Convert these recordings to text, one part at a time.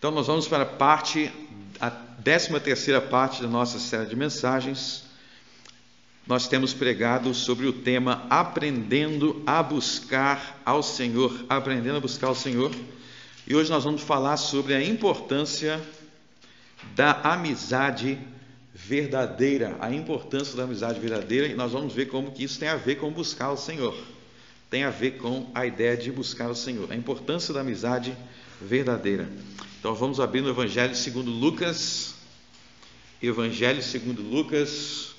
Então nós vamos para a 13ª parte da nossa série de mensagens. Nós temos pregado sobre o tema Aprendendo a Buscar ao Senhor. Aprendendo a buscar ao Senhor. E hoje nós vamos falar sobre a importância da amizade verdadeira. A importância da amizade verdadeira. E nós vamos ver como que isso tem a ver com buscar o Senhor. Tem a ver com a ideia de buscar o Senhor. A importância da amizade verdadeira. Então vamos abrir no Evangelho segundo Lucas. Evangelho segundo Lucas,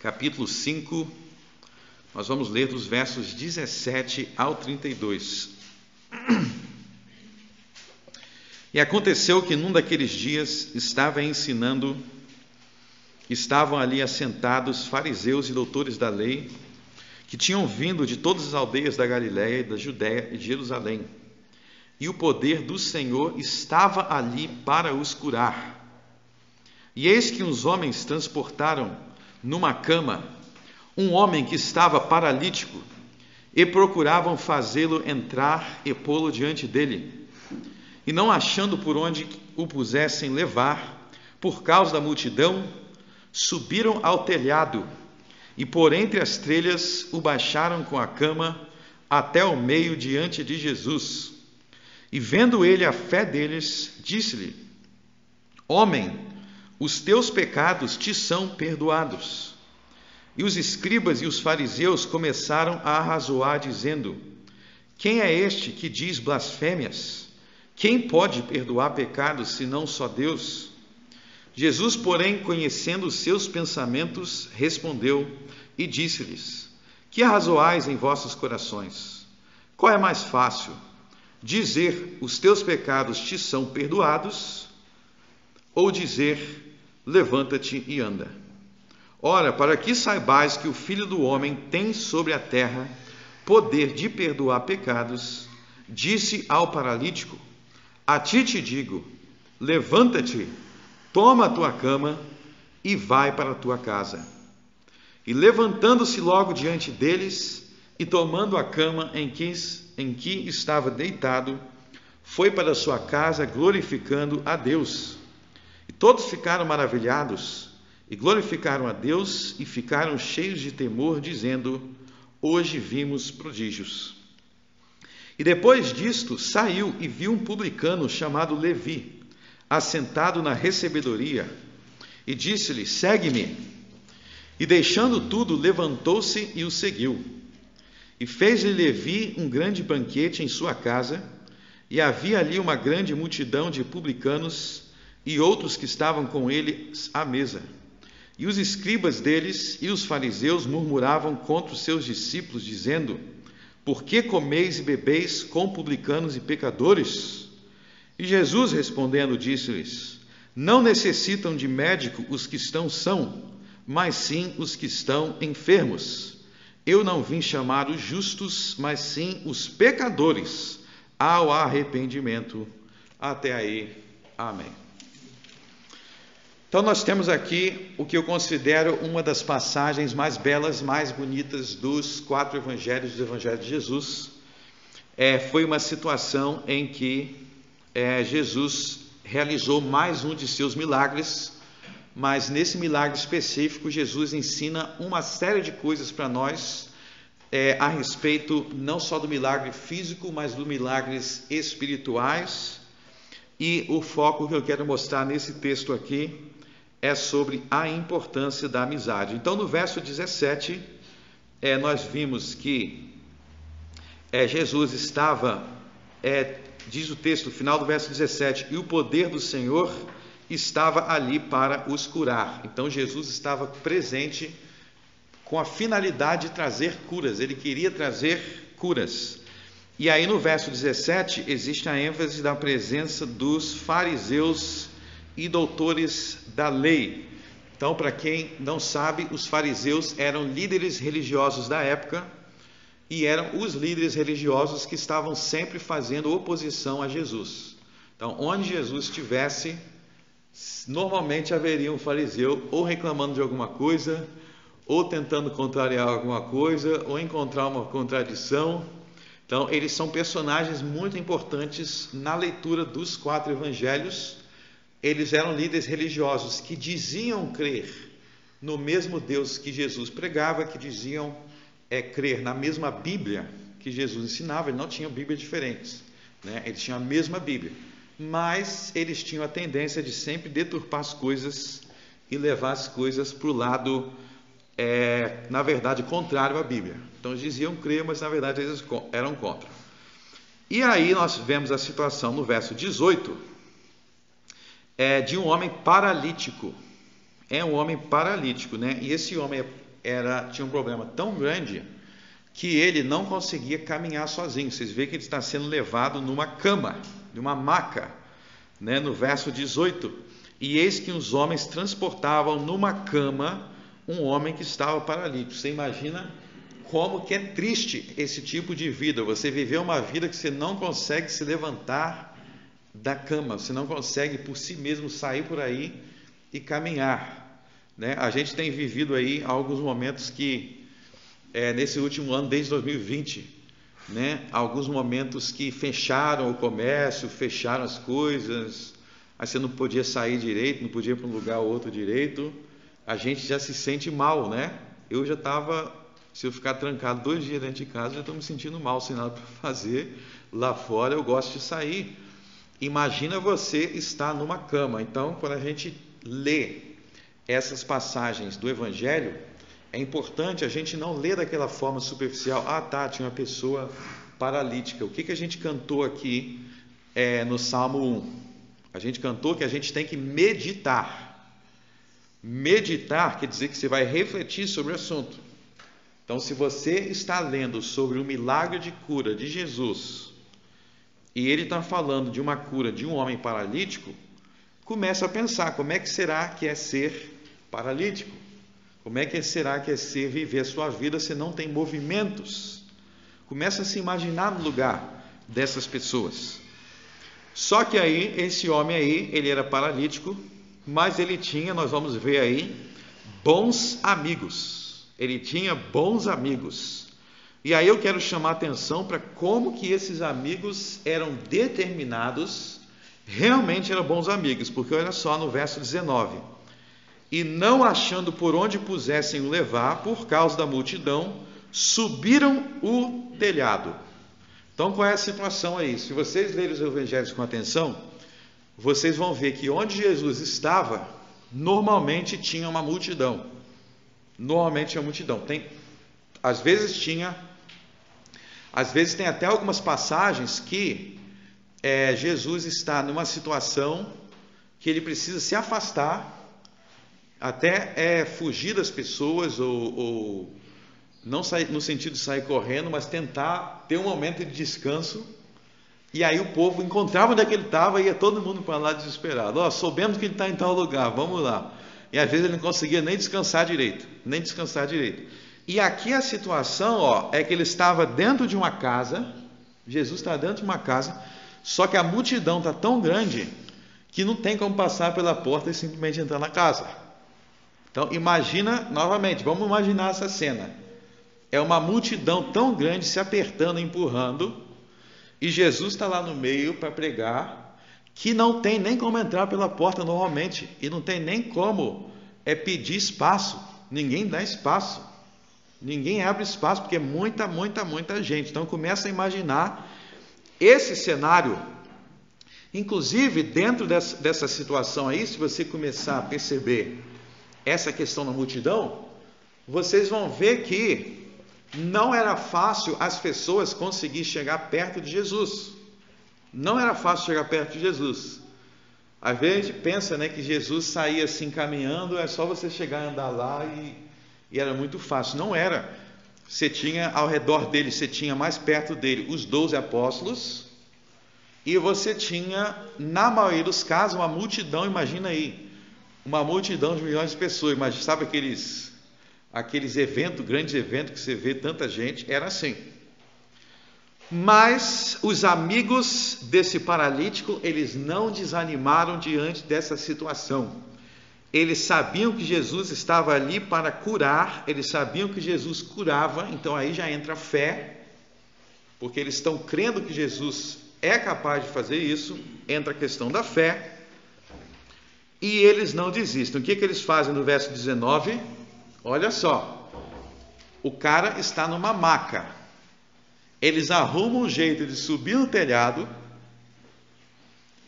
capítulo 5. Nós vamos ler dos versos 17 ao 32. E aconteceu que num daqueles dias estavam ali assentados fariseus e doutores da lei, que tinham vindo de todas as aldeias da Galiléia e da Judéia e de Jerusalém. E o poder do Senhor estava ali para os curar. E eis que uns homens transportaram numa cama um homem que estava paralítico, e procuravam fazê-lo entrar e pô-lo diante dele. E não achando por onde o pusessem levar, por causa da multidão, subiram ao telhado, e por entre as telhas o baixaram com a cama até o meio diante de Jesus. E vendo ele a fé deles, disse-lhe: Homem, os teus pecados te são perdoados. E os escribas e os fariseus começaram a arrazoar, dizendo: Quem é este que diz blasfêmias? Quem pode perdoar pecados, senão só Deus? Jesus, porém, conhecendo os seus pensamentos, respondeu e disse-lhes: Que arrazoais em vossos corações? Qual é mais fácil? Dizer, os teus pecados te são perdoados, ou dizer, levanta-te e anda? Ora, para que saibais que o Filho do Homem tem sobre a terra poder de perdoar pecados, disse ao paralítico: A ti te digo, levanta-te, toma a tua cama e vai para a tua casa. E levantando-se logo diante deles, e tomando a cama em que estava deitado, foi para sua casa glorificando a Deus. E todos ficaram maravilhados e glorificaram a Deus e ficaram cheios de temor, dizendo: Hoje vimos prodígios. E depois disto saiu e viu um publicano chamado Levi, assentado na recebedoria, e disse-lhe: Segue-me. E deixando tudo, levantou-se e o seguiu. E fez-lhe Levi um grande banquete em sua casa, e havia ali uma grande multidão de publicanos e outros que estavam com ele à mesa. E os escribas deles e os fariseus murmuravam contra os seus discípulos, dizendo: Por que comeis e bebeis com publicanos e pecadores? E Jesus, respondendo, disse-lhes: Não necessitam de médico os que estão sãos, mas sim os que estão enfermos. Eu não vim chamar os justos, mas sim os pecadores ao arrependimento. Até aí. Amém. Então nós temos aqui o que eu considero uma das passagens mais belas, mais bonitas dos 4 evangelhos do Evangelho de Jesus. Foi uma situação em que Jesus realizou mais um de seus milagres, mas nesse milagre específico, Jesus ensina uma série de coisas para nós a respeito não só do milagre físico, mas dos milagres espirituais. E o foco que eu quero mostrar nesse texto aqui é sobre a importância da amizade. Então, no verso 17, nós vimos que Jesus estava, diz o texto, no final do verso 17, e o poder do Senhor estava ali para os curar. Então Jesus estava presente com a finalidade de trazer curas. Ele queria trazer curas. E aí no verso 17 existe a ênfase da presença dos fariseus e doutores da lei. Então, para quem não sabe, os fariseus eram líderes religiosos da época e eram os líderes religiosos que estavam sempre fazendo oposição a Jesus. Então, onde Jesus estivesse, normalmente haveria um fariseu ou reclamando de alguma coisa, ou tentando contrariar alguma coisa, ou encontrar uma contradição. Então, eles são personagens muito importantes na leitura dos 4 evangelhos. Eles eram líderes religiosos que diziam crer no mesmo Deus que Jesus pregava, que diziam crer na mesma Bíblia que Jesus ensinava. Eles não tinham Bíblias diferentes, né? Eles tinham a mesma Bíblia, mas eles tinham a tendência de sempre deturpar as coisas e levar as coisas para o lado, na verdade, contrário à Bíblia. Então eles diziam crer, mas na verdade eles eram contra. E aí nós vemos a situação no verso 18, de um homem paralítico. É um homem paralítico, né? E esse homem tinha um problema tão grande que ele não conseguia caminhar sozinho. Vocês veem que ele está sendo levado numa cama, numa maca, né? No verso 18. E eis que os homens transportavam numa cama um homem que estava paralítico. Você imagina como que é triste esse tipo de vida. Você viver uma vida que você não consegue se levantar da cama, você não consegue por si mesmo sair por aí e caminhar, né? A gente tem vivido aí alguns momentos que, nesse último ano, desde 2020, né? Alguns momentos que fecharam o comércio, fecharam as coisas, aí você não podia sair direito, não podia ir para um lugar ou outro direito. A gente já se sente mal, né? Eu já estava, se eu ficar trancado 2 dias dentro de casa, já estou me sentindo mal, sem nada para fazer. Lá fora eu gosto de sair. Imagina você estar numa cama. Então, quando a gente lê essas passagens do Evangelho, é importante a gente não ler daquela forma superficial. Tinha uma pessoa paralítica. O que a gente cantou aqui no Salmo 1? A gente cantou que a gente tem que meditar. Meditar quer dizer que você vai refletir sobre o assunto. Então, se você está lendo sobre o milagre de cura de Jesus, e ele está falando de uma cura de um homem paralítico, começa a pensar, como é que será que é ser paralítico? Como é que será que é ser viver a sua vida se não tem movimentos? Começa a se imaginar no lugar dessas pessoas. Só que aí, esse homem aí, ele era paralítico, mas ele tinha, nós vamos ver aí, bons amigos. Ele tinha bons amigos. E aí eu quero chamar a atenção para como que esses amigos eram determinados, realmente eram bons amigos, porque olha só no verso 19. E não achando por onde pusessem o levar, por causa da multidão, subiram o telhado. Então qual é a situação aí? Se vocês lerem os evangelhos com atenção, vocês vão ver que onde Jesus estava, normalmente tinha uma multidão. Normalmente tinha uma multidão. Às vezes tem até algumas passagens que Jesus está numa situação que ele precisa se afastar, até fugir das pessoas, ou não sair, no sentido de sair correndo, mas tentar ter um momento de descanso. E aí o povo encontrava onde é que ele estava e ia todo mundo para lá desesperado. Soubemos que ele está em tal lugar, vamos lá. E às vezes ele não conseguia nem descansar direito. E aqui a situação é que ele estava dentro de uma casa, Jesus está dentro de uma casa, só que a multidão está tão grande que não tem como passar pela porta e simplesmente entrar na casa. Então imagina, novamente, vamos imaginar essa cena. É uma multidão tão grande se apertando, empurrando, e Jesus está lá no meio para pregar, que não tem nem como entrar pela porta normalmente, e não tem nem como pedir espaço. Ninguém dá espaço, ninguém abre espaço, porque é muita gente. Então começa a imaginar esse cenário. Inclusive dentro dessa situação aí, se você começar a perceber essa questão da multidão, vocês vão ver que não era fácil as pessoas conseguirem chegar perto de Jesus. Não era fácil chegar perto de Jesus. Às vezes a gente pensa, que Jesus saía assim caminhando, é só você chegar e andar lá e era muito fácil. Não era. Você tinha ao redor dele, você tinha mais perto dele os 12 apóstolos, e você tinha, na maioria dos casos, uma multidão. Imagina aí, uma multidão de milhões de pessoas. Imagina, sabe aqueles eventos, grandes eventos que você vê tanta gente? Era assim. Mas os amigos desse paralítico, eles não desanimaram diante dessa situação. Eles sabiam que Jesus estava ali para curar, eles sabiam que Jesus curava, então aí já entra a fé. porque eles estão crendo que Jesus é capaz de fazer isso. Entra a questão da fé, e eles não desistem. O que eles fazem no verso 19? Olha só, o cara está numa maca, eles arrumam um jeito de subir no telhado,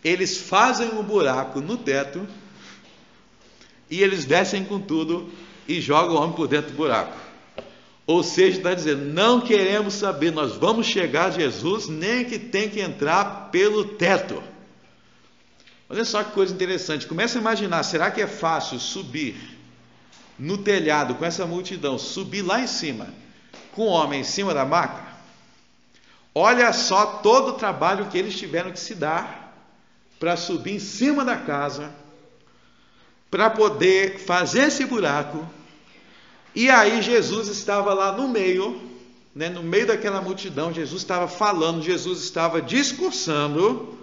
eles fazem um buraco no teto, e eles descem com tudo e jogam o homem por dentro do buraco. Ou seja, está dizendo, não queremos saber, nós vamos chegar a Jesus, nem que tem que entrar pelo teto. Olha só que coisa interessante, começa a imaginar, será que é fácil subir no telhado com essa multidão, subir lá em cima, com o homem em cima da maca? Olha só todo o trabalho que eles tiveram que se dar para subir em cima da casa, para poder fazer esse buraco. E aí Jesus estava lá no meio, no meio daquela multidão, Jesus estava falando, Jesus estava discursando,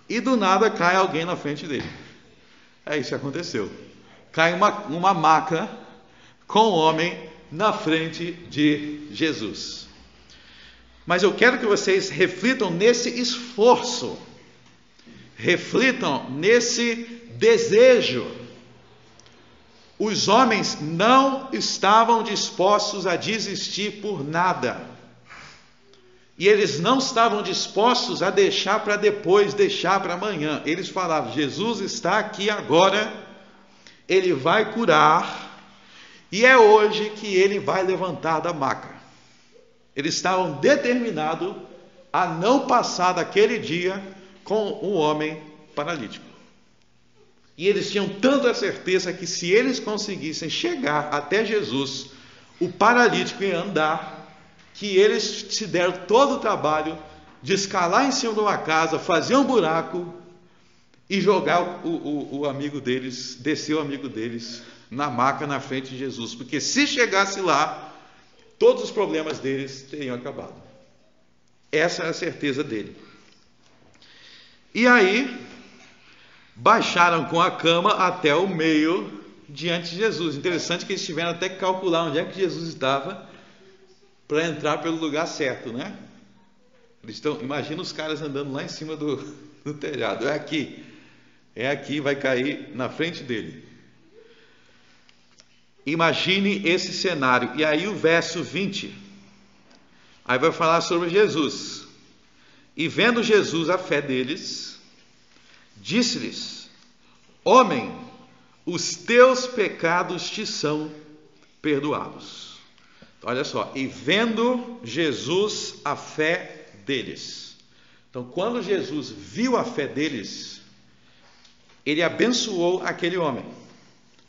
e do nada cai alguém na frente dele. É isso que aconteceu. Cai uma maca com o homem na frente de Jesus. Mas eu quero que vocês reflitam nesse esforço, reflitam nesse desejo. Os homens não estavam dispostos a desistir por nada. E eles não estavam dispostos a deixar para depois, deixar para amanhã. Eles falavam, Jesus está aqui agora, Ele vai curar, e é hoje que Ele vai levantar da maca. Eles estavam determinados a não passar daquele dia com o homem paralítico. E eles tinham tanta certeza que se eles conseguissem chegar até Jesus, o paralítico ia andar, que eles se deram todo o trabalho de escalar em cima de uma casa, fazer um buraco e jogar o amigo deles, descer o amigo deles na maca na frente de Jesus. Porque se chegasse lá, todos os problemas deles teriam acabado. Essa era a certeza dele. E aí, baixaram com a cama até o meio diante de Jesus. Interessante que eles tiveram até que calcular onde é que Jesus estava para entrar pelo lugar certo, né? Imagina os caras andando lá em cima do telhado. É aqui, vai cair na frente dele. Imagine esse cenário. E aí o verso 20, aí vai falar sobre Jesus. E vendo Jesus a fé deles, disse-lhes, homem, os teus pecados te são perdoados. Olha só, e vendo Jesus a fé deles. Então, quando Jesus viu a fé deles, ele abençoou aquele homem.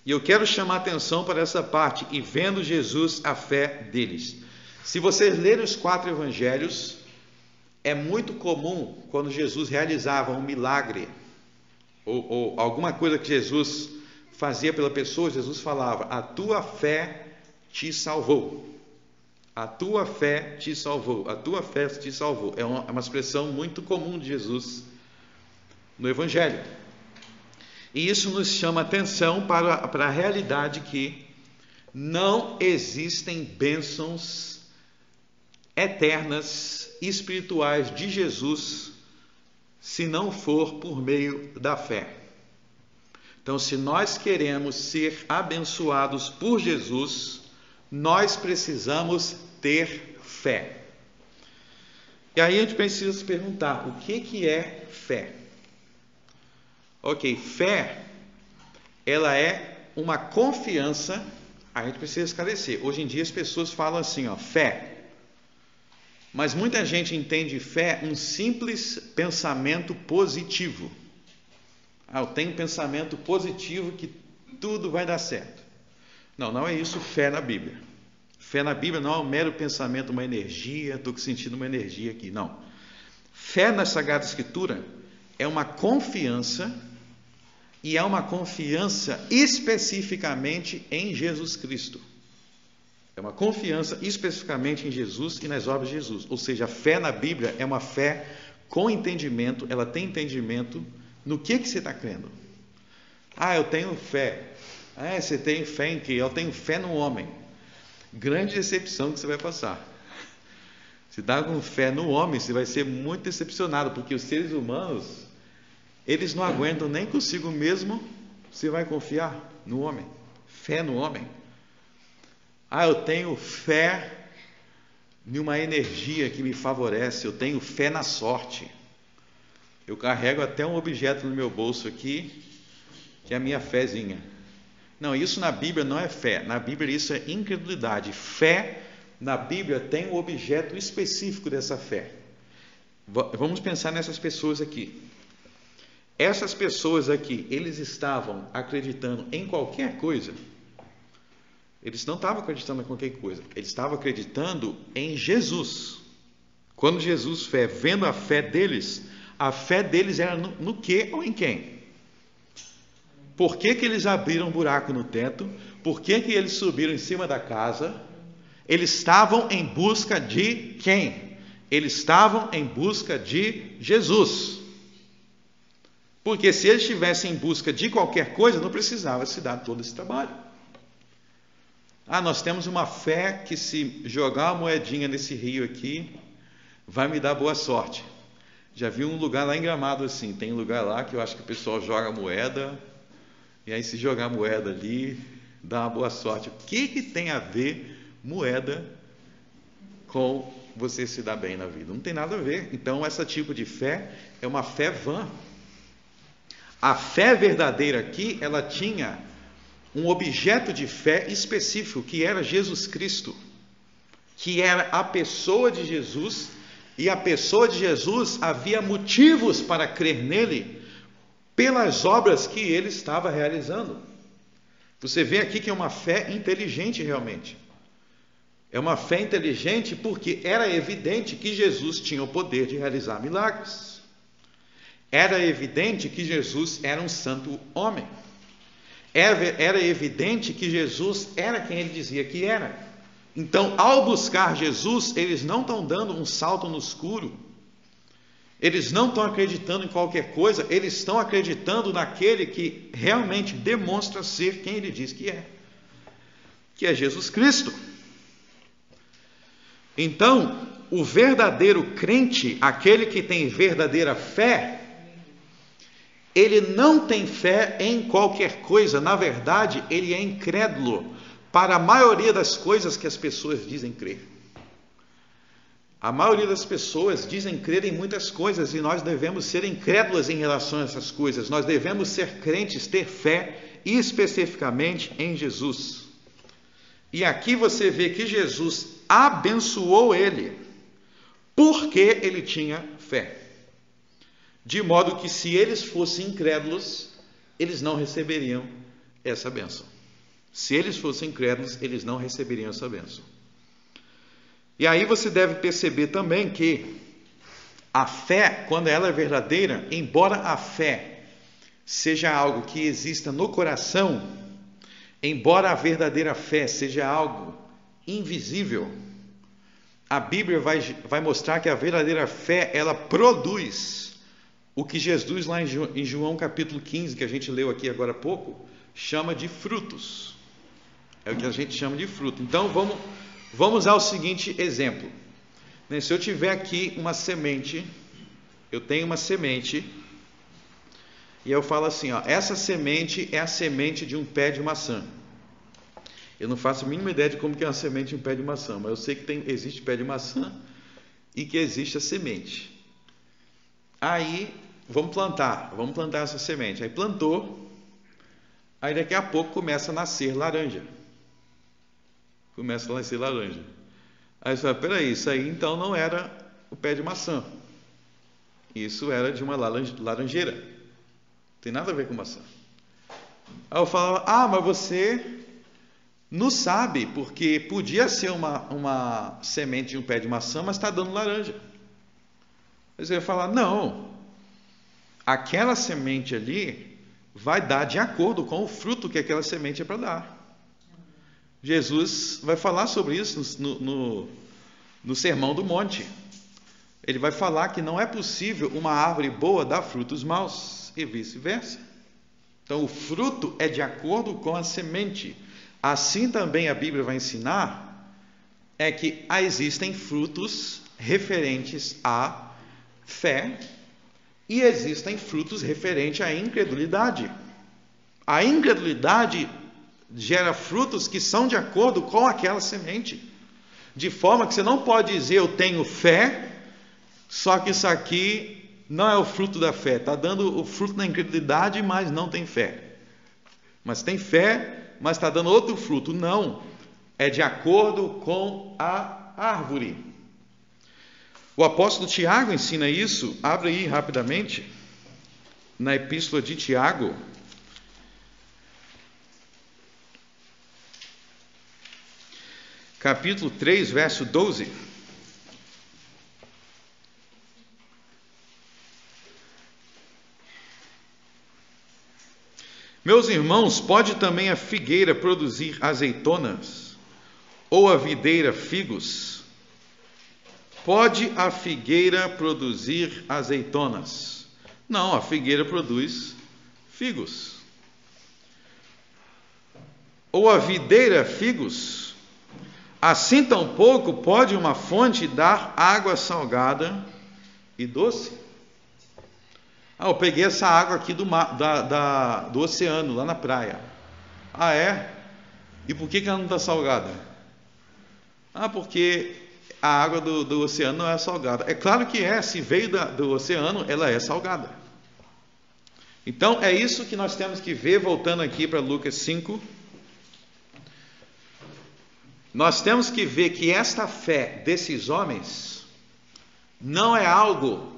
E eu quero chamar a atenção para essa parte, e vendo Jesus a fé deles. Se vocês lerem os 4 evangelhos, é muito comum, quando Jesus realizava um milagre, ou alguma coisa que Jesus fazia pela pessoa, Jesus falava, a tua fé te salvou. A tua fé te salvou. A tua fé te salvou. É uma expressão muito comum de Jesus no Evangelho. E isso nos chama atenção para a realidade que não existem bênçãos eternas, espirituais de Jesus, se não for por meio da fé. Então, se nós queremos ser abençoados por Jesus, nós precisamos ter fé. E aí a gente precisa se perguntar, o que é fé? Ok, fé, ela é uma confiança, a gente precisa esclarecer. Hoje em dia as pessoas falam assim, fé. Mas muita gente entende fé um simples pensamento positivo. Eu tenho um pensamento positivo que tudo vai dar certo. Não é isso fé na Bíblia. Fé na Bíblia não é um mero pensamento, uma energia, estou sentindo uma energia aqui. Não. Fé na Sagrada Escritura é uma confiança, e é uma confiança especificamente em Jesus Cristo. É uma confiança especificamente em Jesus e nas obras de Jesus. Ou seja, a fé na Bíblia é uma fé com entendimento, ela tem entendimento no que você está crendo. Eu tenho fé. Você tem fé em quê? Eu tenho fé no homem. Grande decepção que você vai passar. Se dá com fé no homem, você vai ser muito decepcionado, porque os seres humanos, eles não aguentam nem consigo mesmo. Você vai confiar no homem? Fé no homem? Eu tenho fé em uma energia que me favorece, eu tenho fé na sorte. Eu carrego até um objeto no meu bolso aqui, que é a minha fézinha. Não, isso na Bíblia não é fé, na Bíblia isso é incredulidade. Fé, na Bíblia, tem um objeto específico dessa fé. Vamos pensar nessas pessoas aqui. Essas pessoas aqui, eles estavam acreditando em qualquer coisa. Eles não estavam acreditando em qualquer coisa, eles estavam acreditando em Jesus. Quando Jesus vendo a fé deles era no que ou em quem? Por que eles abriram um buraco no teto? Por que eles subiram em cima da casa? Eles estavam em busca de quem? Eles estavam em busca de Jesus. Porque se eles estivessem em busca de qualquer coisa, não precisava se dar todo esse trabalho. Nós temos uma fé que se jogar uma moedinha nesse rio aqui, vai me dar boa sorte. Já vi um lugar lá em Gramado assim, tem um lugar lá que eu acho que o pessoal joga moeda, e aí se jogar moeda ali, dá uma boa sorte. O que tem a ver moeda com você se dar bem na vida? Não tem nada a ver. Então esse tipo de fé é uma fé vã. A fé verdadeira aqui, ela tinha um objeto de fé específico, que era Jesus Cristo, que era a pessoa de Jesus, e a pessoa de Jesus havia motivos para crer nele, pelas obras que ele estava realizando. Você vê aqui que é uma fé inteligente realmente. É uma fé inteligente porque era evidente que Jesus tinha o poder de realizar milagres. Era evidente que Jesus era um santo homem. Era evidente que Jesus era quem ele dizia que era. Então, ao buscar Jesus, eles não estão dando um salto no escuro. Eles não estão acreditando em qualquer coisa. Eles estão acreditando naquele que realmente demonstra ser quem ele diz que é Jesus Cristo. Então, o verdadeiro crente, aquele que tem verdadeira fé, ele não tem fé em qualquer coisa. Na verdade, ele é incrédulo para a maioria das coisas que as pessoas dizem crer. A maioria das pessoas dizem crer em muitas coisas, e nós devemos ser incrédulos em relação a essas coisas. Nós devemos ser crentes, ter fé especificamente em Jesus. E aqui você vê que Jesus abençoou ele, porque ele tinha fé. De modo que se eles fossem incrédulos, eles não receberiam essa bênção. Se eles fossem incrédulos, eles não receberiam essa bênção. E aí você deve perceber também que a fé, quando ela é verdadeira, embora a fé seja algo que exista no coração, embora a verdadeira fé seja algo invisível, a Bíblia vai mostrar que a verdadeira fé, ela produz o que Jesus, lá em João capítulo 15, que a gente leu aqui agora há pouco, chama de frutos. É o que a gente chama de fruto. Então, vamos usar o seguinte exemplo. Se eu tiver aqui uma semente, eu tenho uma semente, e eu falo assim, essa semente é a semente de um pé de maçã. Eu não faço a mínima ideia de como que é uma semente de um pé de maçã, mas eu sei que existe pé de maçã e que existe a semente. Aí, vamos plantar essa semente. Aí plantou, aí daqui a pouco começa a nascer laranja. Aí você fala, peraí, isso aí então não era o pé de maçã. Isso era de uma laranjeira. Não tem nada a ver com maçã. Aí eu falo, mas você não sabe, porque podia ser uma semente de um pé de maçã, mas está dando laranja. Aí você vai falar, não, aquela semente ali vai dar de acordo com o fruto que aquela semente é para dar. Jesus vai falar sobre isso no Sermão do Monte. Ele vai falar que não é possível uma árvore boa dar frutos maus e vice-versa. Então o fruto é de acordo com a semente. Assim também a Bíblia vai ensinar que existem frutos referentes à fé e existem frutos referentes à incredulidade. A incredulidade gera frutos que são de acordo com aquela semente. De forma que você não pode dizer eu tenho fé, só que isso aqui não é o fruto da fé. Está dando o fruto da incredulidade, mas não tem fé. Mas tem fé, mas está dando outro fruto. Não. É de acordo com a árvore. O apóstolo Tiago ensina isso. Abre aí rapidamente. Na epístola de Tiago. Capítulo 3, verso 12. Meus irmãos, pode também a figueira produzir azeitonas? Ou a videira figos? Pode a figueira produzir azeitonas? Não, a figueira produz figos. Ou a videira figos? Assim tampouco pode uma fonte dar água salgada e doce? Eu peguei essa água aqui do oceano, lá na praia. É? E por que ela não está salgada? Porque a água do oceano não é salgada. É claro que é, se veio do oceano, ela é salgada. Então é isso que nós temos que ver, voltando aqui para Lucas 5. Nós temos que ver que esta fé desses homens não é algo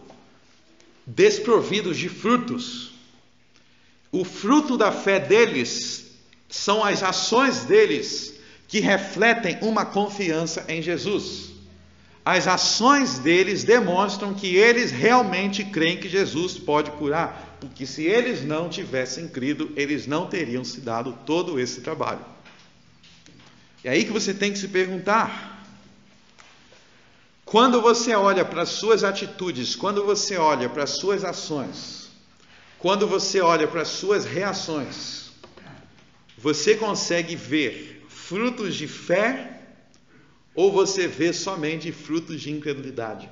desprovido de frutos. O fruto da fé deles são as ações deles que refletem uma confiança em Jesus. As ações deles demonstram que eles realmente creem que Jesus pode curar, porque se eles não tivessem crido, eles não teriam se dado todo esse trabalho. É aí que você tem que se perguntar. Quando você olha para as suas atitudes, quando você olha para as suas ações, quando você olha para as suas reações, você consegue ver frutos de fé ou você vê somente frutos de incredulidade?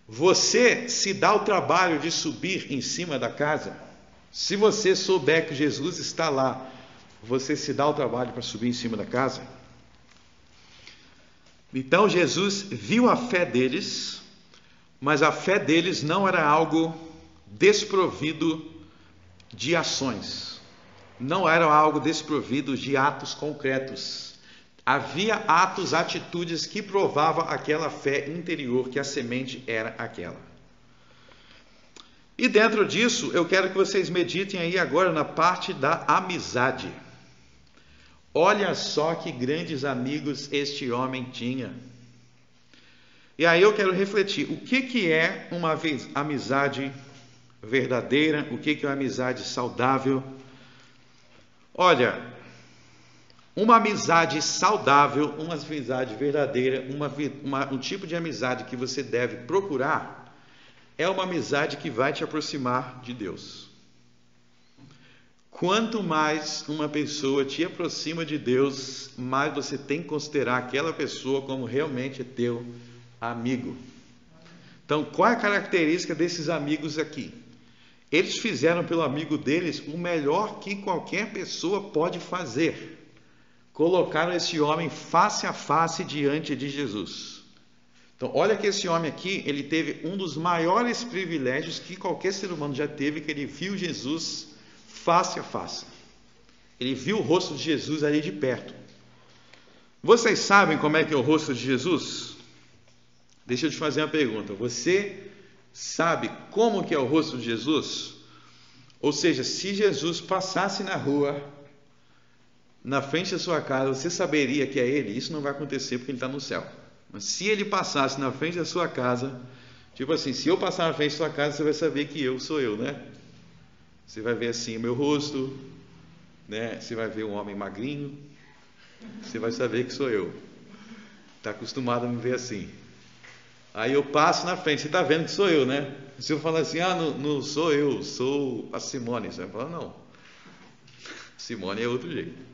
Você se dá o trabalho de subir em cima da casa? Se você souber que Jesus está lá, você se dá o trabalho para subir em cima da casa? Então Jesus viu a fé deles, mas a fé deles não era algo desprovido de ações, não era algo desprovido de atos concretos. Havia atos, atitudes que provavam aquela fé interior, que a semente era aquela. E dentro disso, eu quero que vocês meditem aí agora na parte da amizade. Olha só que grandes amigos este homem tinha. E aí eu quero refletir, o que é uma amizade verdadeira? O que é uma amizade saudável? Olha, uma amizade saudável, uma amizade verdadeira, um tipo de amizade que você deve procurar, é uma amizade que vai te aproximar de Deus. Quanto mais uma pessoa te aproxima de Deus, mais você tem que considerar aquela pessoa como realmente teu amigo. Então, qual é a característica desses amigos aqui? Eles fizeram pelo amigo deles o melhor que qualquer pessoa pode fazer. Colocaram esse homem face a face diante de Jesus. Então, olha que esse homem aqui, ele teve um dos maiores privilégios que qualquer ser humano já teve, que ele viu Jesus face a face. Ele viu o rosto de Jesus ali de perto. Vocês sabem como é que é o rosto de Jesus? Deixa eu te fazer uma pergunta. Você sabe como que é o rosto de Jesus? Ou seja, se Jesus passasse na rua, na frente da sua casa, você saberia que é ele? Isso não vai acontecer porque ele está no céu. Mas se ele passasse na frente da sua casa, tipo assim, se eu passar na frente da sua casa, você vai saber que eu sou eu, né? Você vai ver assim o meu rosto, né? Você vai ver um homem magrinho, você vai saber que sou eu. Está acostumado a me ver assim. Aí eu passo na frente, você está vendo que sou eu, né? Se eu falar assim, não sou eu, sou a Simone, você vai falar, não. Simone é outro jeito.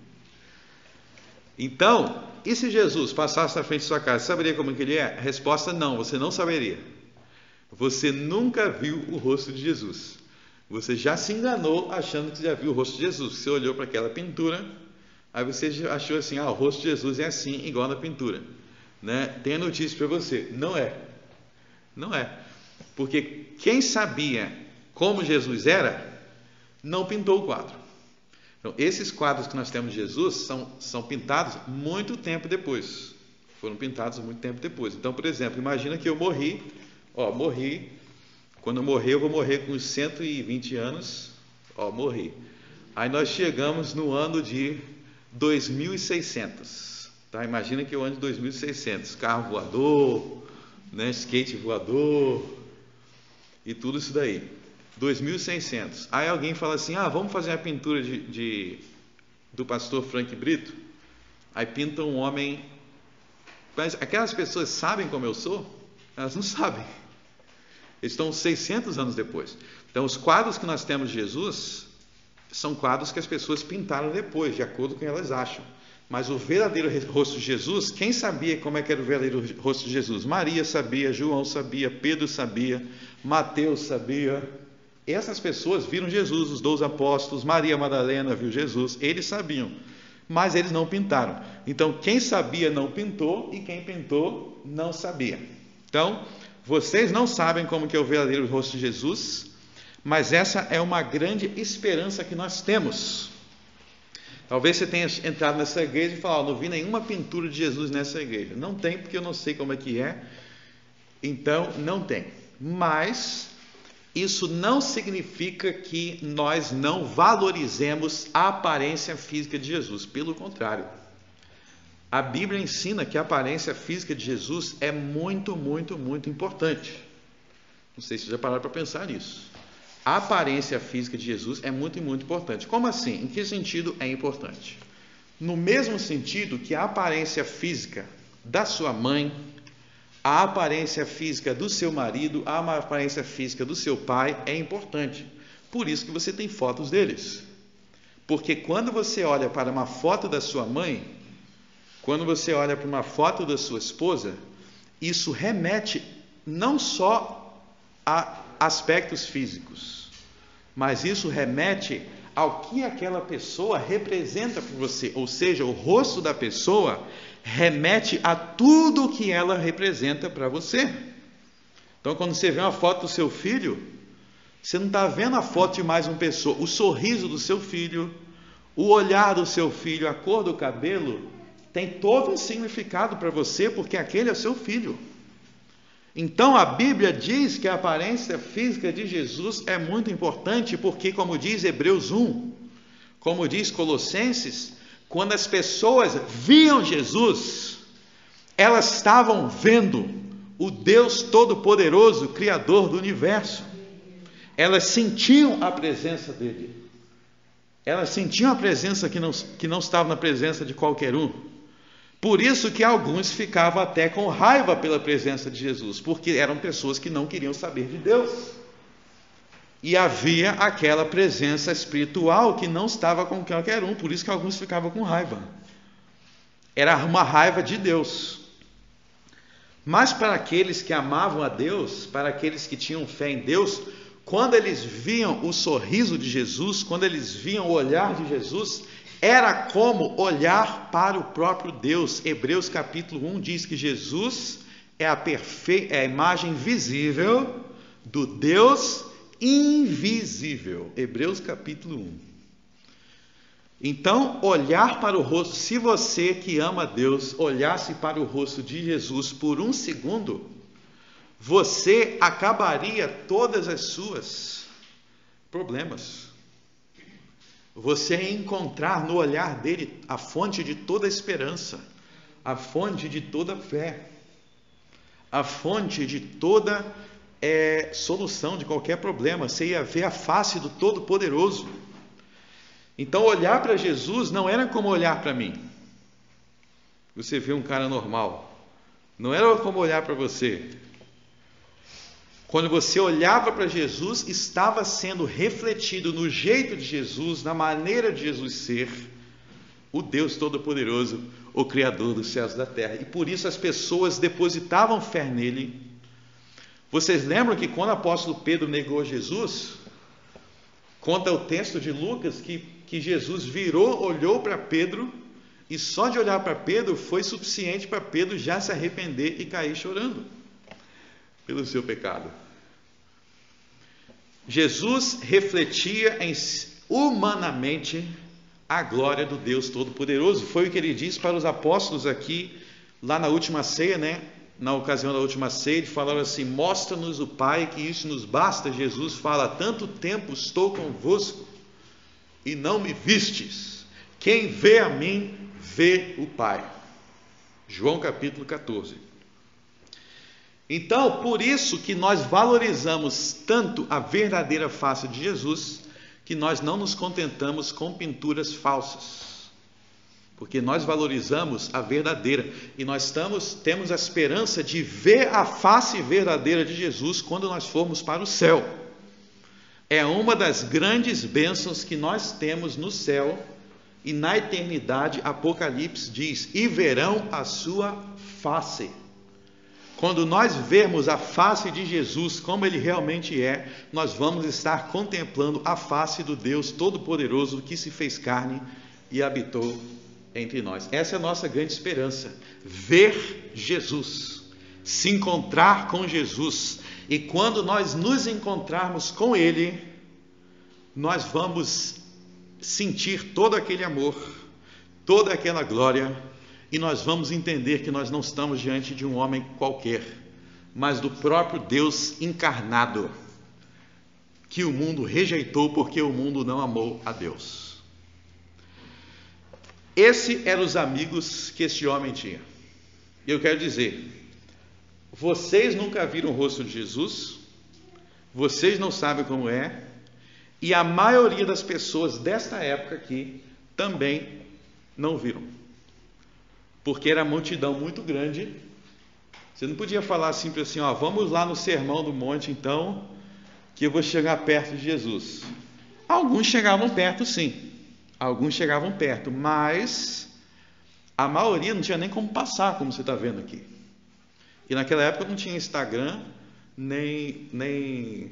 Então, e se Jesus passasse na frente de sua casa, saberia como que ele é? A resposta: não, você não saberia. Você nunca viu o rosto de Jesus. Você já se enganou achando que já viu o rosto de Jesus. Você olhou para aquela pintura, aí você achou assim: o rosto de Jesus é assim, igual na pintura, né? Tem a notícia para você: não é. Não é. Porque quem sabia como Jesus era, não pintou o quadro. Então, esses quadros que nós temos de Jesus são pintados muito tempo depois. Foram pintados muito tempo depois. Então, por exemplo, imagina que eu morri. Morri. Quando eu morrer, eu vou morrer com 120 anos. Morri. Aí nós chegamos no ano de 2600. Tá? Imagina que é o ano de 2600. Carro voador, né? Skate voador e tudo isso daí. 2600. Aí alguém fala assim: vamos fazer a pintura do pastor Frank Brito. Aí pinta um homem. Mas aquelas pessoas sabem como eu sou? Elas não sabem. Eles estão 600 anos depois. Então, os quadros que nós temos de Jesus são quadros que as pessoas pintaram depois, de acordo com o que elas acham. Mas o verdadeiro rosto de Jesus, quem sabia como é que era o verdadeiro rosto de Jesus? Maria sabia, João sabia, Pedro sabia, Mateus sabia. Essas pessoas viram Jesus, os 12 apóstolos, Maria Madalena viu Jesus, eles sabiam, mas eles não pintaram. Então, quem sabia não pintou, e quem pintou não sabia. Então, vocês não sabem como que é o verdadeiro rosto de Jesus, mas essa é uma grande esperança que nós temos. Talvez você tenha entrado nessa igreja e falado: não vi nenhuma pintura de Jesus nessa igreja. Não tem, porque eu não sei como é que é. Então, não tem. Mas isso não significa que nós não valorizemos a aparência física de Jesus. Pelo contrário, a Bíblia ensina que a aparência física de Jesus é muito, muito, muito importante. Não sei se já pararam para pensar nisso. A aparência física de Jesus é muito, muito importante. Como assim? Em que sentido é importante? No mesmo sentido que a aparência física da sua mãe, a aparência física do seu marido, a aparência física do seu pai é importante. Por isso que você tem fotos deles. Porque quando você olha para uma foto da sua mãe, quando você olha para uma foto da sua esposa, isso remete não só a aspectos físicos, mas isso remete ao que aquela pessoa representa para você. Ou seja, o rosto da pessoa remete a tudo que ela representa para você. Então, quando você vê uma foto do seu filho, você não está vendo a foto de mais uma pessoa. O sorriso do seu filho, o olhar do seu filho, a cor do cabelo, tem todo um significado para você, porque aquele é o seu filho. Então, a Bíblia diz que a aparência física de Jesus é muito importante, porque, como diz Hebreus 1, como diz Colossenses, quando as pessoas viam Jesus, elas estavam vendo o Deus Todo-Poderoso, Criador do Universo. Elas sentiam a presença dele. Elas sentiam a presença que não estava na presença de qualquer um. Por isso que alguns ficavam até com raiva pela presença de Jesus, porque eram pessoas que não queriam saber de Deus. E havia aquela presença espiritual que não estava com qualquer um, por isso que alguns ficavam com raiva. Era uma raiva de Deus. Mas para aqueles que amavam a Deus, para aqueles que tinham fé em Deus, quando eles viam o sorriso de Jesus, quando eles viam o olhar de Jesus, era como olhar para o próprio Deus. Hebreus capítulo 1 diz que Jesus é a imagem visível do Deus invisível. Hebreus capítulo 1. Então, olhar para o rosto, se você que ama Deus, olhasse para o rosto de Jesus por um segundo, você acabaria todas as suas problemas. Você ia encontrar no olhar dele a fonte de toda esperança, a fonte de toda fé, a fonte de toda solução de qualquer problema. Você ia ver a face do Todo-Poderoso. Então, olhar para Jesus não era como olhar para mim. Você vê um cara normal. Não era como olhar para você. Quando você olhava para Jesus, estava sendo refletido no jeito de Jesus, na maneira de Jesus ser, o Deus Todo-Poderoso, o Criador dos céus e da terra. E por isso as pessoas depositavam fé nele. Vocês lembram que quando o apóstolo Pedro negou Jesus, conta o texto de Lucas que Jesus virou, olhou para Pedro, e só de olhar para Pedro foi suficiente para Pedro já se arrepender e cair chorando pelo seu pecado. Jesus refletia humanamente a glória do Deus Todo-Poderoso. Foi o que ele disse para os apóstolos aqui, lá na última ceia, né? Na ocasião da última ceia, ele falou assim: mostra-nos o Pai, que isso nos basta. Jesus fala: tanto tempo estou convosco e não me vistes. Quem vê a mim, vê o Pai. João capítulo 14. Então, por isso que nós valorizamos tanto a verdadeira face de Jesus, que nós não nos contentamos com pinturas falsas, porque nós valorizamos a verdadeira, e nós temos a esperança de ver a face verdadeira de Jesus quando nós formos para o céu. É uma das grandes bênçãos que nós temos no céu, e na eternidade. Apocalipse diz: e verão a sua face. Quando nós vermos a face de Jesus como ele realmente é, nós vamos estar contemplando a face do Deus Todo-Poderoso que se fez carne e habitou entre nós. Essa é a nossa grande esperança: ver Jesus, se encontrar com Jesus. E quando nós nos encontrarmos com ele, nós vamos sentir todo aquele amor, toda aquela glória, e nós vamos entender que nós não estamos diante de um homem qualquer, mas do próprio Deus encarnado, que o mundo rejeitou porque o mundo não amou a Deus. Esses eram os amigos que este homem tinha. E eu quero dizer, vocês nunca viram o rosto de Jesus, vocês não sabem como é, e a maioria das pessoas desta época aqui também não viram, porque era multidão muito grande. Você não podia falar simples assim: ó, vamos lá no Sermão do Monte então, que eu vou chegar perto de Jesus. Alguns chegavam perto, sim, alguns chegavam perto, mas a maioria não tinha nem como passar, como você está vendo aqui. E naquela época não tinha Instagram, nem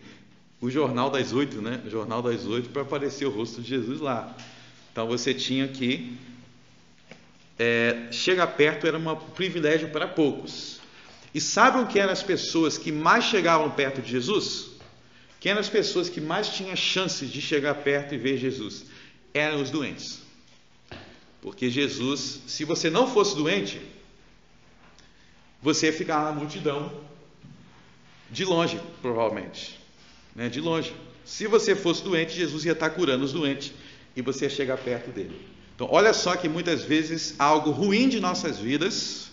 o Jornal das 8, né? O Jornal das 8 para aparecer o rosto de Jesus lá. Então você tinha que chegar perto, era um privilégio para poucos. E sabem o que eram as pessoas que mais chegavam perto de Jesus? Quem eram as pessoas que mais tinham chances de chegar perto e ver Jesus? Eram os doentes. Porque Jesus, se você não fosse doente, você ia ficar na multidão, de longe, provavelmente. De longe. Se você fosse doente, Jesus ia estar curando os doentes e você ia chegar perto dele. Então, olha só que muitas vezes algo ruim de nossas vidas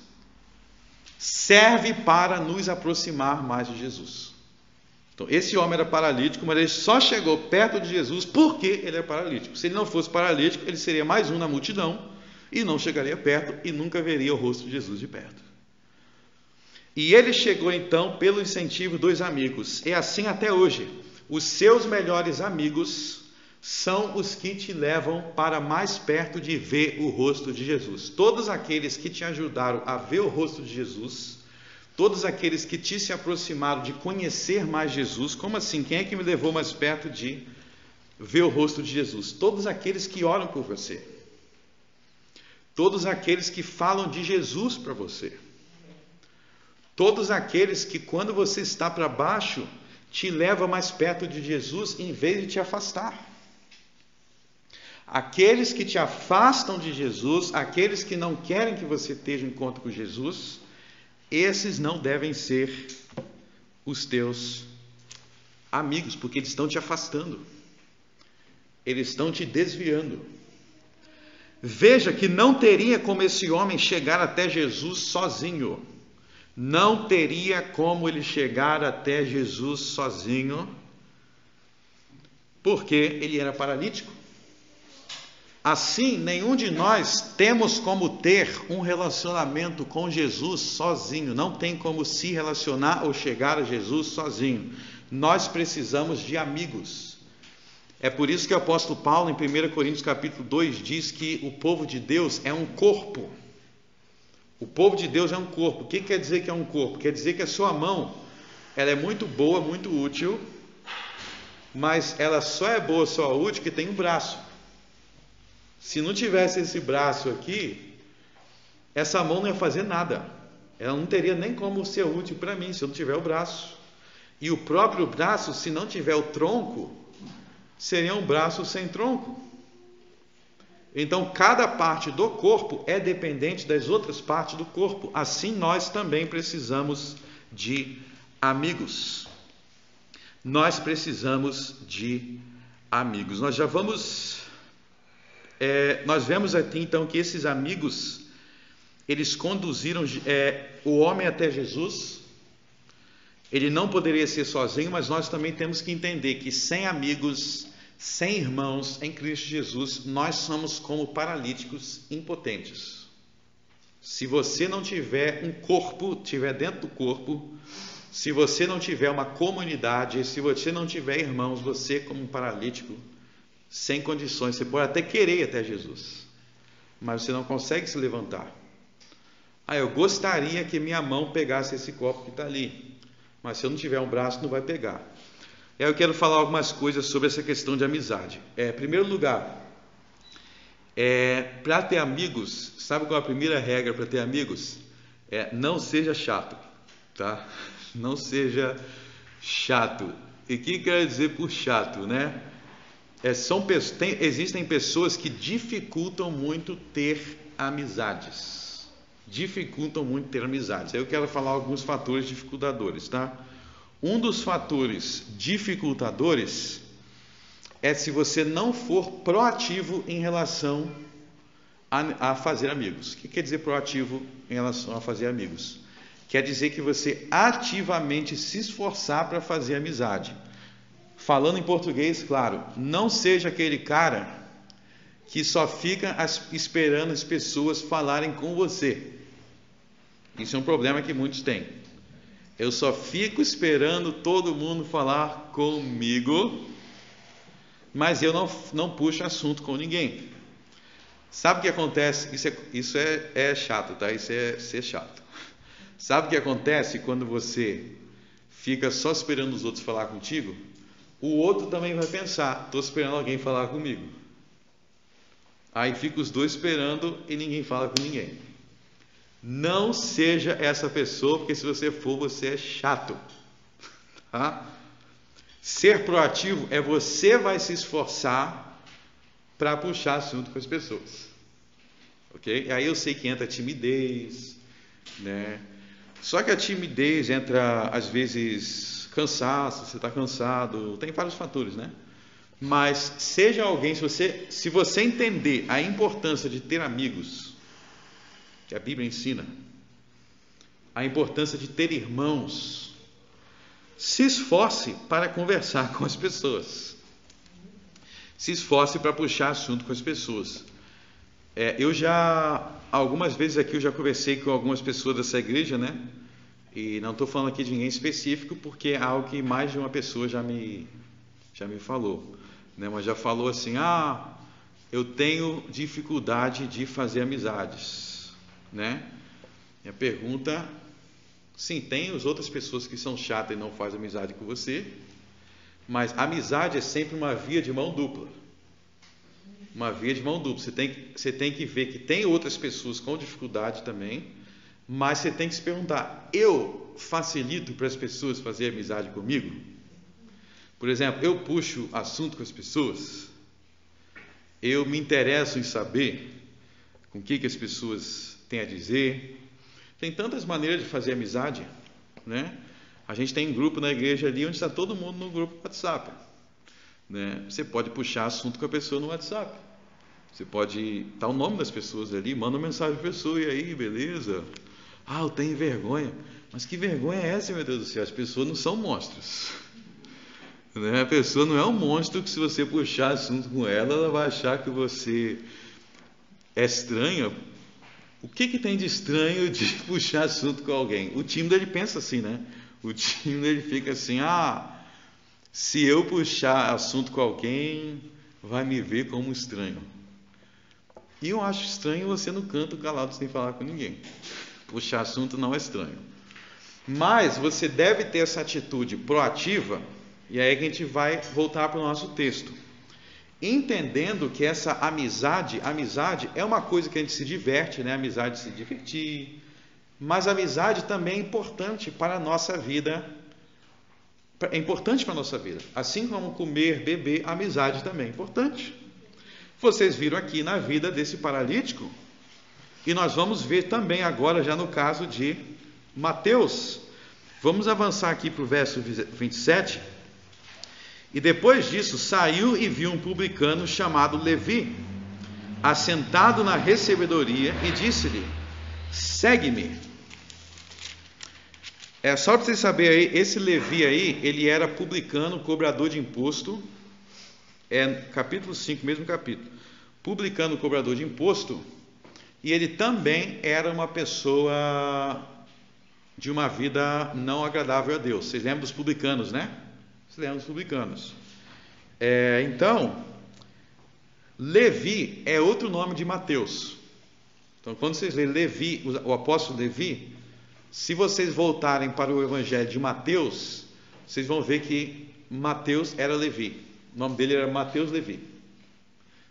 serve para nos aproximar mais de Jesus. Então, esse homem era paralítico, mas ele só chegou perto de Jesus porque ele é paralítico. Se ele não fosse paralítico, ele seria mais um na multidão e não chegaria perto e nunca veria o rosto de Jesus de perto. E ele chegou então pelo incentivo dos amigos. É assim até hoje. Os seus melhores amigos são os que te levam para mais perto de ver o rosto de Jesus. Todos aqueles que te ajudaram a ver o rosto de Jesus, todos aqueles que te se aproximaram de conhecer mais Jesus. Como assim? Quem é que me levou mais perto de ver o rosto de Jesus? Todos aqueles que oram por você. Todos aqueles que falam de Jesus para você. Todos aqueles que, quando você está para baixo, te levam mais perto de Jesus em vez de te afastar. Aqueles que te afastam de Jesus, aqueles que não querem que você esteja em encontro com Jesus, esses não devem ser os teus amigos, porque eles estão te afastando. Eles estão te desviando. Veja que não teria como esse homem chegar até Jesus sozinho. Não teria como ele chegar até Jesus sozinho, porque ele era paralítico. Assim, nenhum de nós temos como ter um relacionamento com Jesus sozinho. Não tem como se relacionar ou chegar a Jesus sozinho. Nós precisamos de amigos. É por isso que o apóstolo Paulo, em 1 Coríntios capítulo 2, diz que o povo de Deus é um corpo. O povo de Deus é um corpo. O que quer dizer que é um corpo? Quer dizer que a sua mão, ela é muito boa, muito útil, mas ela só é boa, só útil, que tem um braço. Se não tivesse esse braço aqui, essa mão não ia fazer nada. Ela não teria nem como ser útil para mim, se eu não tiver o braço. E o próprio braço, se não tiver o tronco, seria um braço sem tronco. Então, cada parte do corpo é dependente das outras partes do corpo. Assim, nós também precisamos de amigos. Nós precisamos de amigos. Nós vemos aqui, então, que esses amigos, eles conduziram o homem até Jesus. Ele não poderia ser sozinho, mas nós também temos que entender que sem amigos, sem irmãos em Cristo Jesus, nós somos como paralíticos impotentes. Se você não tiver um corpo, tiver dentro do corpo, se você não tiver uma comunidade, se você não tiver irmãos, você como um paralítico, sem condições, você pode até querer ir até Jesus, mas você não consegue se levantar. Eu gostaria que minha mão pegasse esse copo que está ali, mas se eu não tiver um braço, não vai pegar. Eu quero falar algumas coisas sobre essa questão de amizade. Em primeiro lugar, para ter amigos, sabe qual é a primeira regra para ter amigos? Não seja chato, tá? Não seja chato. E o que quer dizer por chato, né? Existem pessoas que dificultam muito ter amizades. Dificultam muito ter amizades. Eu quero falar alguns fatores dificultadores, tá? Um dos fatores dificultadores é se você não for proativo em relação a fazer amigos. O que quer dizer proativo em relação a fazer amigos? Quer dizer que você ativamente se esforçar para fazer amizade. Falando em português, claro, não seja aquele cara que só fica esperando as pessoas falarem com você. Isso é um problema que muitos têm. Eu só fico esperando todo mundo falar comigo, mas eu não puxo assunto com ninguém. Sabe o que acontece? Isso é chato, tá? Isso é ser chato. Sabe o que acontece quando você fica só esperando os outros falar contigo? O outro também vai pensar, estou esperando alguém falar comigo. Aí fica os dois esperando e ninguém fala com ninguém. Não seja essa pessoa, porque se você for, você é chato. Tá? Ser proativo é você vai se esforçar para puxar assunto com as pessoas. Ok? Aí eu sei que entra a timidez, né? Só que a timidez entra, às vezes, cansaço, você está cansado, tem vários fatores, né? Mas seja alguém, se você entender a importância de ter amigos, que a Bíblia ensina, a importância de ter irmãos, se esforce para conversar com as pessoas, se esforce para puxar assunto com as pessoas. Algumas vezes aqui eu já conversei com algumas pessoas dessa igreja, né? E não estou falando aqui de ninguém específico, porque é algo que mais de uma pessoa já me falou, né? Mas já falou assim, eu tenho dificuldade de fazer amizades, né? E a pergunta, sim, tem as outras pessoas que são chatas e não fazem amizade com você, mas amizade é sempre uma via de mão dupla. Uma via de mão dupla. Você tem que ver que tem outras pessoas com dificuldade também, mas você tem que se perguntar, eu facilito para as pessoas fazerem amizade comigo? Por exemplo, eu puxo assunto com as pessoas? Eu me interesso em saber com o que as pessoas têm a dizer? Tem tantas maneiras de fazer amizade, né? A gente tem um grupo na igreja ali onde está todo mundo no grupo WhatsApp, né? Você pode puxar assunto com a pessoa no WhatsApp. Você pode dar o nome das pessoas ali, manda uma mensagem para a pessoa, e aí, beleza? Eu tenho vergonha. Mas que vergonha é essa, meu Deus do céu? As pessoas não são monstros, né? A pessoa não é um monstro que se você puxar assunto com ela, ela vai achar que você é estranha. O que tem de estranho de puxar assunto com alguém? O tímido, ele pensa assim, né? O tímido, ele fica assim, se eu puxar assunto com alguém, vai me ver como estranho. E eu acho estranho você no canto calado sem falar com ninguém. Puxar assunto não é estranho. Mas você deve ter essa atitude proativa, e aí que a gente vai voltar para o nosso texto. Entendendo que essa amizade é uma coisa que a gente se diverte, né? Amizade de se divertir, mas a amizade também é importante para a nossa vida. É importante para a nossa vida. Assim como comer, beber, a amizade também é importante. Vocês viram aqui na vida desse paralítico, e nós vamos ver também agora já no caso de Mateus. Vamos avançar aqui para o verso 27. E depois disso saiu e viu um publicano chamado Levi, assentado na recebedoria, e disse-lhe: segue-me. Só para vocês saberem aí, esse Levi aí, ele era publicano, cobrador de imposto. Capítulo 5, mesmo capítulo. Publicano, cobrador de imposto. E ele também era uma pessoa de uma vida não agradável a Deus. Vocês lembram dos publicanos, né? Vocês lembram dos publicanos. Então, Levi é outro nome de Mateus. Então, quando vocês lerem Levi, o apóstolo Levi, se vocês voltarem para o evangelho de Mateus, vocês vão ver que Mateus era Levi. O nome dele era Mateus Levi.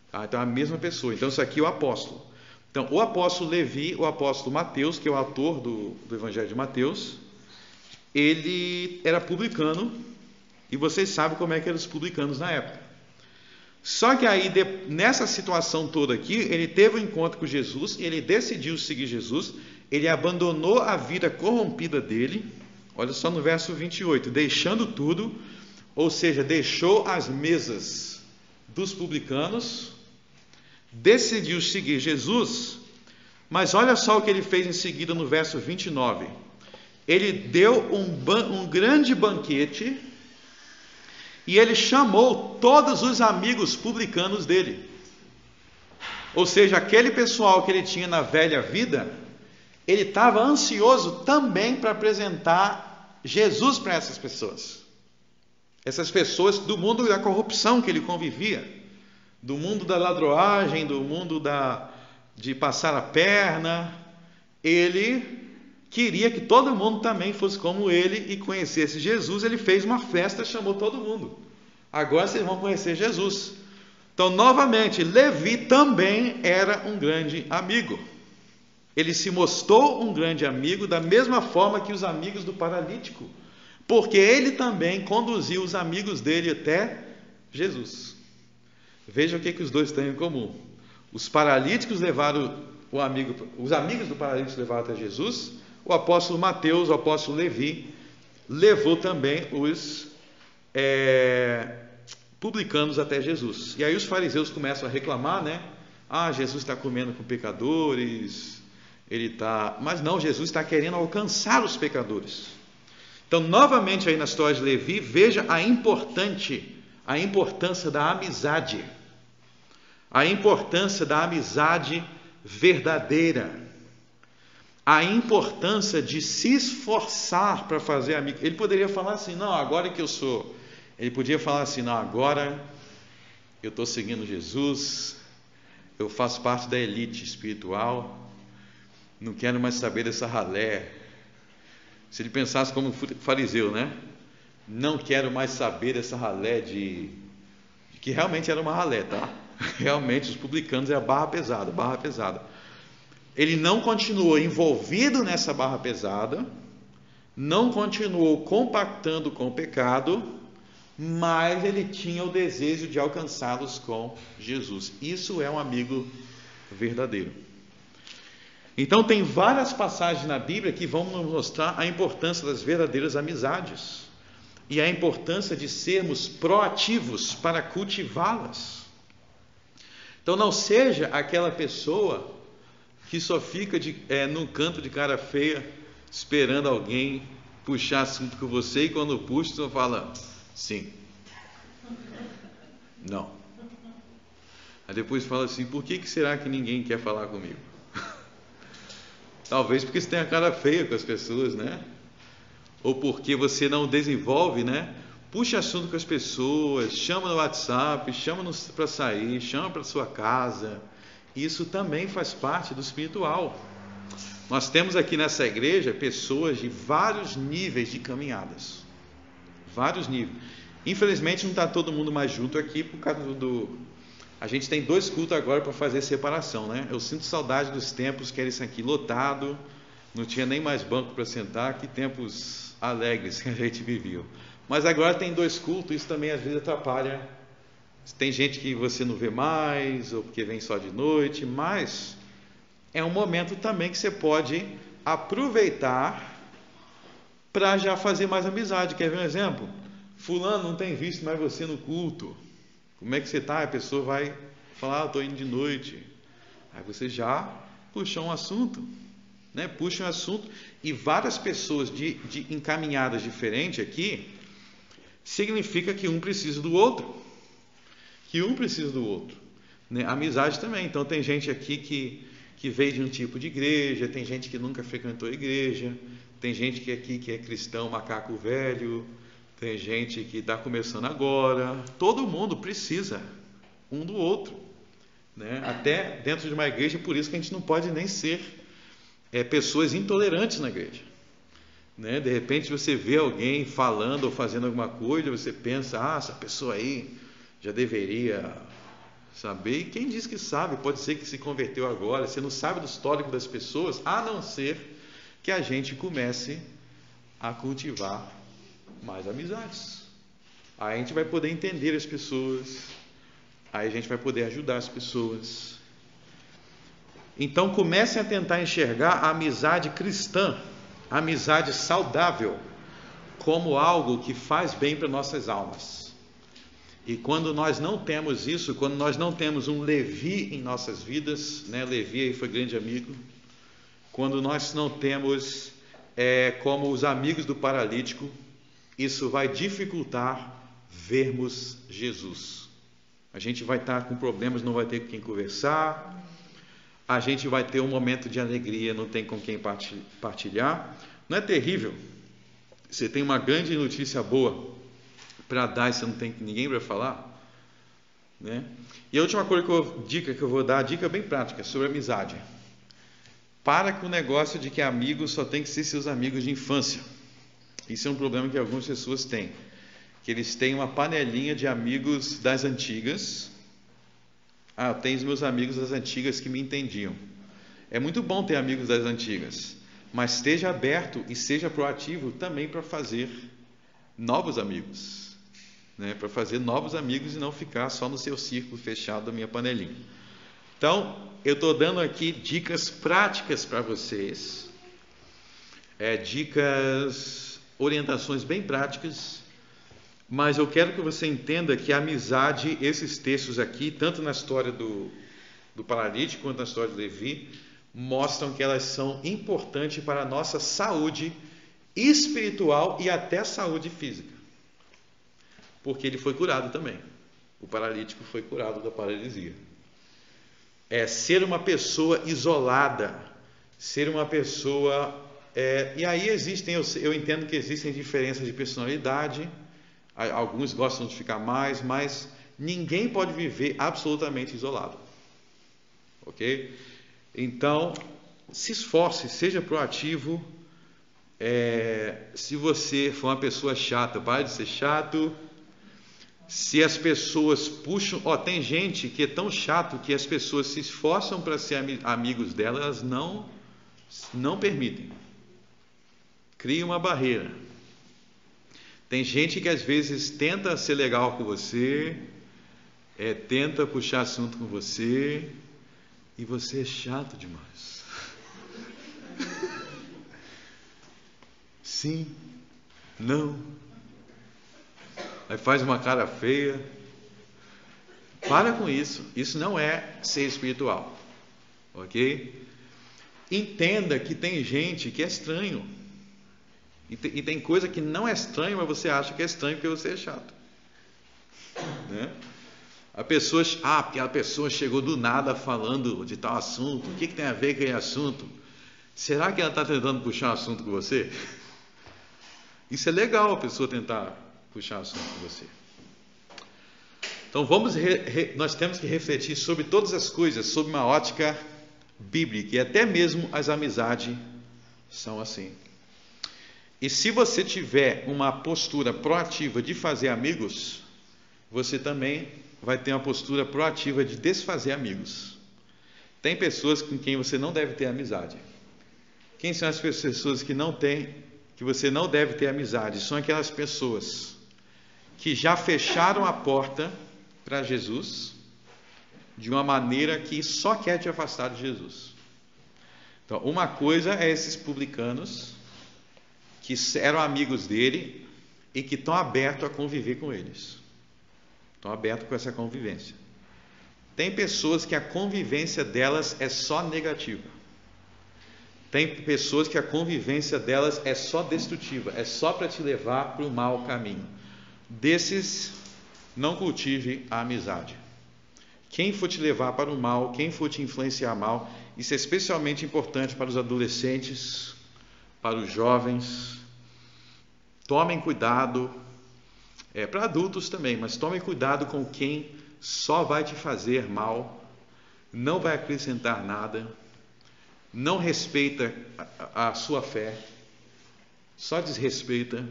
Então, é a mesma pessoa. Então, isso aqui é o apóstolo. Então, o apóstolo Levi, o apóstolo Mateus, que é o autor do evangelho de Mateus, ele era publicano, e vocês sabem como é que eram os publicanos na época. Só que aí, nessa situação toda aqui, ele teve um encontro com Jesus, ele decidiu seguir Jesus, ele abandonou a vida corrompida dele. Olha só no verso 28, deixando tudo, ou seja, deixou as mesas dos publicanos, decidiu seguir Jesus. Mas olha só o que ele fez em seguida no verso 29. Ele deu um grande banquete, e ele chamou todos os amigos publicanos dele. Ou seja, aquele pessoal que ele tinha na velha vida, ele estava ansioso também para apresentar Jesus para essas pessoas. Essas pessoas do mundo da corrupção que ele convivia, do mundo da ladroagem, do mundo de passar a perna. Ele queria que todo mundo também fosse como ele e conhecesse Jesus. Ele fez uma festa, chamou todo mundo. Agora vocês vão conhecer Jesus. Então, novamente, Levi também era um grande amigo. Ele se mostrou um grande amigo da mesma forma que os amigos do paralítico, porque ele também conduziu os amigos dele até Jesus. Veja o que os dois têm em comum. Os paralíticos levaram os amigos do paralítico levaram até Jesus. O apóstolo Mateus, o apóstolo Levi, levou também os publicanos até Jesus. E aí os fariseus começam a reclamar, né? Jesus está comendo com pecadores, mas não, Jesus está querendo alcançar os pecadores. Então, novamente aí na história de Levi, veja a importância da amizade, a importância da amizade verdadeira, a importância de se esforçar para fazer amigo. Ele poderia falar assim: não, agora que eu sou. Ele podia falar assim: não, agora eu estou seguindo Jesus, eu faço parte da elite espiritual, não quero mais saber dessa ralé. Se ele pensasse como fariseu, né? Não quero mais saber dessa ralé de que realmente era uma ralé, tá? Realmente os publicanos é a barra pesada. Ele não continuou envolvido nessa barra pesada, não continuou compactando com o pecado, mas ele tinha o desejo de alcançá-los com Jesus. Isso é um amigo verdadeiro. Então tem várias passagens na Bíblia que vão nos mostrar a importância das verdadeiras amizades e a importância de sermos proativos para cultivá-las. Então não seja aquela pessoa que só fica num canto de cara feia, esperando alguém puxar assunto com você, e quando puxa, você fala sim, não. Aí depois fala assim: por que será que ninguém quer falar comigo? Talvez porque você tem a cara feia com as pessoas, né? Ou porque você não desenvolve, né? Puxa assunto com as pessoas, chama no WhatsApp, chama para sair, chama para sua casa. Isso também faz parte do espiritual. Nós temos aqui nessa igreja pessoas de vários níveis de caminhadas. Vários níveis. Infelizmente não está todo mundo mais junto aqui por causa A gente tem 2 cultos agora para fazer separação, né? Eu sinto saudade dos tempos que era isso aqui lotado, não tinha nem mais banco para sentar, que tempos alegres que a gente vivia. Mas agora tem 2 cultos, isso também às vezes atrapalha. Tem gente que você não vê mais, ou porque vem só de noite, mas é um momento também que você pode aproveitar para já fazer mais amizade. Quer ver um exemplo? Fulano não tem visto mais você no culto. Como é que você está? A pessoa vai falar, estou indo de noite. Aí você já puxa um assunto, né? Puxa um assunto. E várias pessoas de encaminhadas diferentes aqui, significa que um precisa do outro. Que um precisa do outro, né? Amizade também. Então tem gente aqui que veio de um tipo de igreja, tem gente que nunca frequentou a igreja, tem gente que é cristão macaco velho, tem gente que está começando agora. Todo mundo precisa um do outro, né? Até dentro de uma igreja, por isso que a gente não pode nem ser pessoas intolerantes na igreja, né? De repente você vê alguém falando ou fazendo alguma coisa, você pensa, essa pessoa aí já deveria saber. E quem diz que sabe? Pode ser que se converteu agora. Você não sabe do histórico das pessoas, a não ser que a gente comece a cultivar mais amizades. Aí a gente vai poder entender as pessoas, aí a gente vai poder ajudar as pessoas. Então comecem a tentar enxergar a amizade cristã, a amizade saudável, como algo que faz bem para nossas almas. E quando nós não temos isso, quando nós não temos um Levi em nossas vidas, né? Levi aí foi grande amigo. Quando nós não temos como os amigos do paralítico, isso vai dificultar vermos Jesus. A gente vai estar com problemas, não vai ter com quem conversar. A gente vai ter um momento de alegria, não tem com quem partilhar. Não é terrível? Você tem uma grande notícia boa para dar e você não tem ninguém para falar, né? E a última dica que eu vou dar, dica bem prática sobre amizade. Para com o negócio de que amigos só tem que ser seus amigos de infância. Isso é um problema que algumas pessoas têm, que eles têm uma panelinha de amigos das antigas. Eu tenho os meus amigos das antigas que me entendiam. É muito bom ter amigos das antigas, mas esteja aberto e seja proativo também para fazer novos amigos, né? Para fazer novos amigos e não ficar só no seu círculo fechado da minha panelinha. Então, eu estou dando aqui dicas práticas para vocês, orientações bem práticas, mas eu quero que você entenda que a amizade, esses textos aqui, tanto na história do paralítico quanto na história de Levi, mostram que elas são importantes para a nossa saúde espiritual e até saúde física, porque ele foi curado também. O paralítico foi curado da paralisia. Ser uma pessoa isolada, ser uma pessoa... e aí eu entendo que existem diferenças de personalidade, alguns gostam de ficar mais, mas ninguém pode viver absolutamente isolado, ok? Então, se esforce, seja proativo. Se você for uma pessoa chata, pare de ser chato. Se as pessoas puxam... tem gente que é tão chato que as pessoas se esforçam para ser amigos dela, elas não permitem. Cria uma barreira. Tem gente que às vezes tenta ser legal com você, tenta puxar assunto com você, e você é chato demais. Sim, não. Aí faz uma cara feia. Para com isso. Isso não é ser espiritual, ok? Entenda que tem gente que é estranho. E tem coisa que não é estranho, mas você acha que é estranho porque você é chato, né? Porque a pessoa chegou do nada falando de tal assunto. O que tem a ver com aquele assunto? Será que ela está tentando puxar um assunto com você? Isso é legal, a pessoa tentar puxar assunto com você. Então nós temos que refletir sobre todas as coisas, sob uma ótica bíblica, e até mesmo as amizades são assim. E se você tiver uma postura proativa de fazer amigos, você também vai ter uma postura proativa de desfazer amigos. Tem pessoas com quem você não deve ter amizade. Quem são as pessoas que você não deve ter amizade? São aquelas pessoas que já fecharam a porta para Jesus de uma maneira que só quer te afastar de Jesus. Então, uma coisa é esses publicanos que eram amigos dele e que estão abertos a conviver com eles. Estão abertos com essa convivência. Tem pessoas que a convivência delas é só negativa. Tem pessoas que a convivência delas é só destrutiva, é só para te levar para o mau caminho. Desses, não cultive a amizade. Quem for te levar para o mal, quem for te influenciar mal, isso é especialmente importante para os adolescentes, para os jovens. Tomem cuidado, para adultos também, mas tomem cuidado com quem só vai te fazer mal, não vai acrescentar nada, não respeita a sua fé, só desrespeita,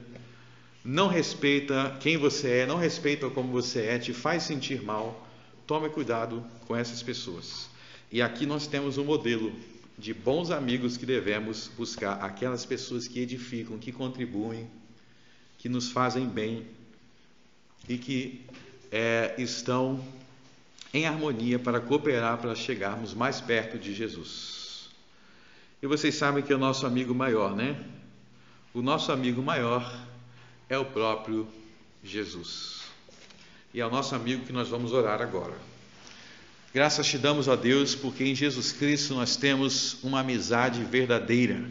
não respeita quem você é, não respeita como você é, te faz sentir mal. Tome cuidado com essas pessoas. E aqui nós temos um modelo de bons amigos que devemos buscar, aquelas pessoas que edificam, que contribuem, que nos fazem bem e que estão em harmonia para cooperar, para chegarmos mais perto de Jesus. E vocês sabem que é o nosso amigo maior, né? O nosso amigo maior é o próprio Jesus. E é o nosso amigo que nós vamos orar agora. Graças te damos, ó Deus, porque em Jesus Cristo nós temos uma amizade verdadeira.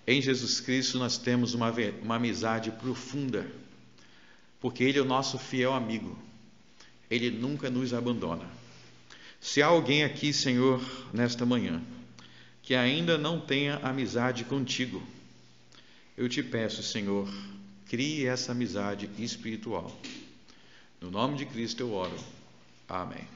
Em Jesus Cristo nós temos uma amizade profunda, porque Ele é o nosso fiel amigo. Ele nunca nos abandona. Se há alguém aqui, Senhor, nesta manhã, que ainda não tenha amizade contigo, eu te peço, Senhor, crie essa amizade espiritual. No nome de Cristo eu oro. Amém.